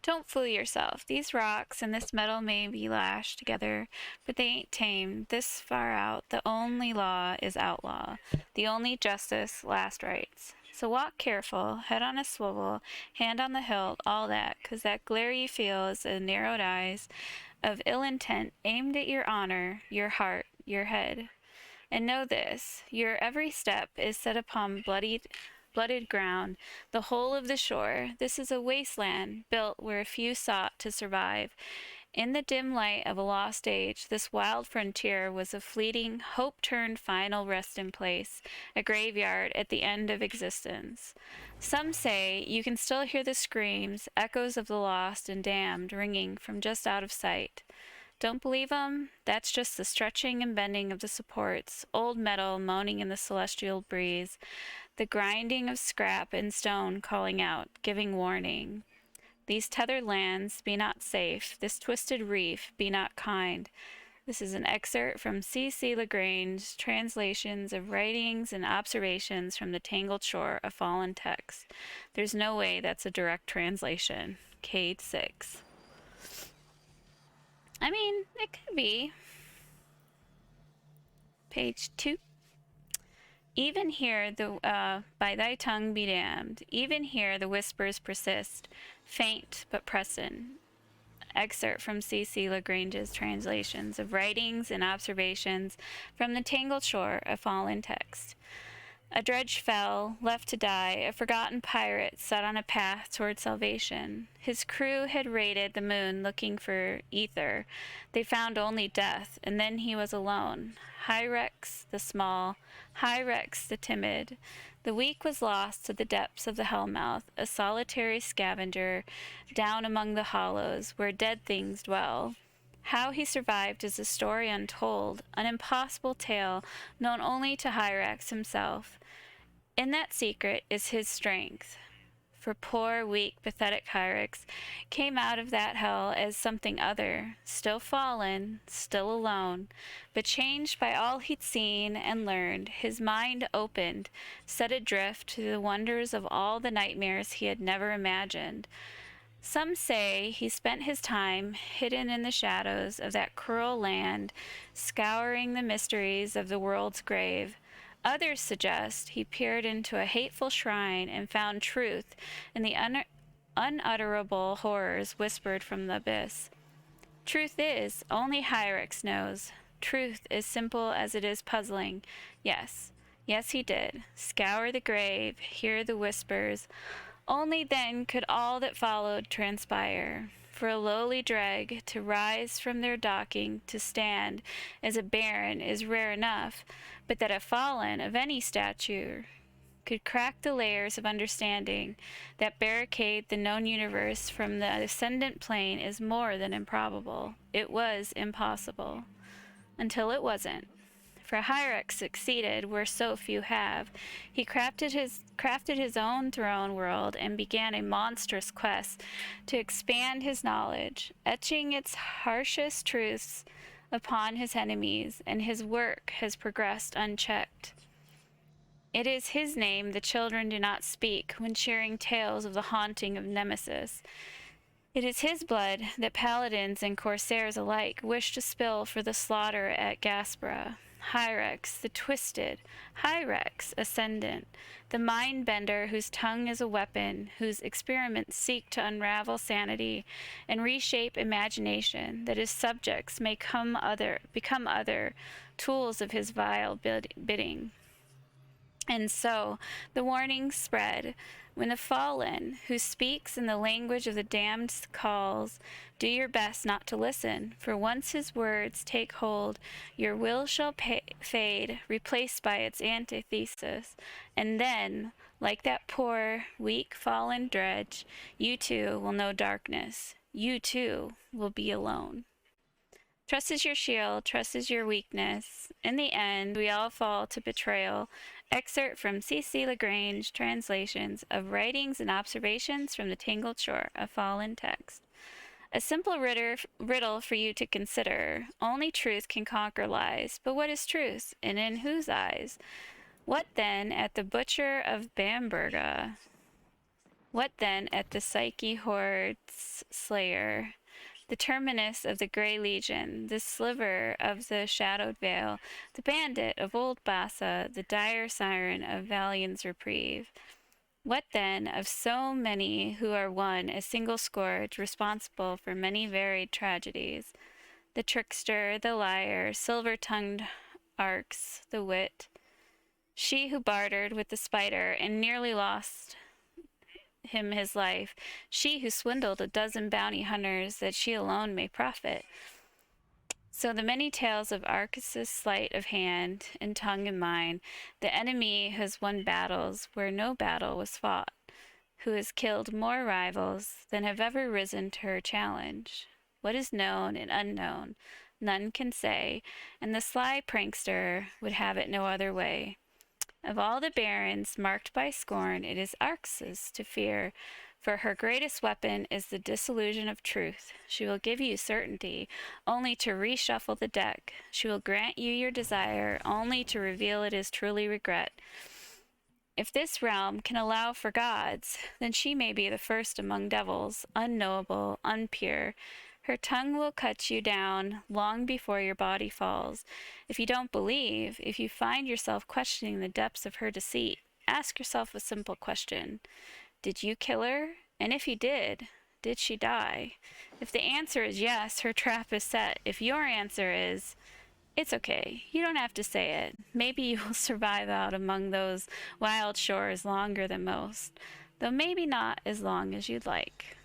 Don't fool yourself. These rocks and this metal may be lashed together, but they ain't tamed. This far out, the only law is outlaw. The only justice, last rights. So walk careful, head on a swivel, hand on the hilt, all that, 'cause that glare you feel is the narrowed eyes of ill intent aimed at your honor, your heart, your head. And know this, your every step is set upon blooded ground, the whole of the shore. This is a wasteland built where a few sought to survive. In the dim light of a lost age, this wild frontier was a fleeting, hope-turned final resting place, a graveyard at the end of existence. Some say you can still hear the screams, echoes of the lost and damned, ringing from just out of sight. Don't believe 'em? That's just the stretching and bending of the supports, old metal moaning in the celestial breeze, the grinding of scrap and stone calling out, giving warning. These tethered lands be not safe, this twisted reef be not kind. This is an excerpt from C.C. Lagrange's translations of writings and observations from the tangled shore of fallen text. There's no way that's a direct translation. Cade 6. I mean, it could be. Page 2. Even here, by thy tongue be damned. Even here the whispers persist, faint but present. Excerpt from C.C. Lagrange's translations of writings and observations from the tangled shore of fallen text. A dredge fell, left to die, a forgotten pirate set on a path toward salvation. His crew had raided the moon looking for ether. They found only death, and then he was alone. Hyrex the small, Hyrex the timid. The weak was lost to the depths of the hellmouth, a solitary scavenger down among the hollows where dead things dwell. How he survived is a story untold, an impossible tale known only to Hyrax himself. In that secret is his strength. For poor, weak, pathetic Hyrax came out of that hell as something other, still fallen, still alone, but changed by all he'd seen and learned. His mind opened, set adrift to the wonders of all the nightmares he had never imagined. Some say he spent his time hidden in the shadows of that cruel land, scouring the mysteries of the world's grave. Others suggest he peered into a hateful shrine and found truth in the unutterable horrors whispered from the abyss. Truth is, only Hyrax knows. Truth is simple as it is puzzling. Yes, he did. Scour the grave, hear the whispers. Only then could all that followed transpire. For a lowly dreg to rise from their docking to stand as a baron is rare enough, but that a fallen of any stature could crack the layers of understanding that barricade the known universe from the ascendant plane is more than improbable. It was impossible. Until it wasn't. For Hyrax succeeded where so few have. He crafted his own throne world and began a monstrous quest to expand his knowledge, etching its harshest truths upon his enemies, and his work has progressed unchecked. It is his name the children do not speak when sharing tales of the haunting of Nemesis. It is his blood that paladins and corsairs alike wish to spill for the slaughter at Gaspra. Hyrax, the twisted, Hyrax, ascendant, the mind-bender whose tongue is a weapon, whose experiments seek to unravel sanity and reshape imagination, that his subjects may become other, tools of his vile bidding. And so the warning spread. When the fallen, who speaks in the language of the damned, calls, do your best not to listen, for once his words take hold, your will shall fade, replaced by its antithesis, and then, like that poor, weak, fallen dredge, you too will know darkness. You too will be alone. Trust is your shield, trust is your weakness. In the end, we all fall to betrayal. Excerpt from C.C. Lagrange translations of writings and observations from the tangled shore of fallen text. A simple riddle for you to consider. Only truth can conquer lies. But what is truth, and in whose eyes? What then at the butcher of Bamberga? What then at the Psyche horde's slayer, the terminus of the Grey Legion, the sliver of the shadowed veil, the bandit of old Bassa, the dire siren of Valion's reprieve? What then of so many who are one, a single scourge, responsible for many varied tragedies? The trickster, the liar, silver-tongued Arx, the wit, she who bartered with the spider and nearly lost him his life, she who swindled a dozen bounty hunters that she alone may profit. So the many tales of Arcus's sleight of hand and tongue and mind, the enemy who has won battles where no battle was fought, who has killed more rivals than have ever risen to her challenge. What is known and unknown, none can say, and the sly prankster would have it no other way. Of all the barons marked by scorn, it is Arx's to fear, for her greatest weapon is the disillusion of truth. She will give you certainty, only to reshuffle the deck. She will grant you your desire, only to reveal it as truly regret. If this realm can allow for gods, then she may be the first among devils, unknowable, unpure. Her tongue will cut you down long before your body falls. If you don't believe, if you find yourself questioning the depths of her deceit, ask yourself a simple question. Did you kill her? And if you did she die? If the answer is yes, her trap is set. If your answer is, it's okay, you don't have to say it, maybe you will survive out among those wild shores longer than most, though maybe not as long as you'd like.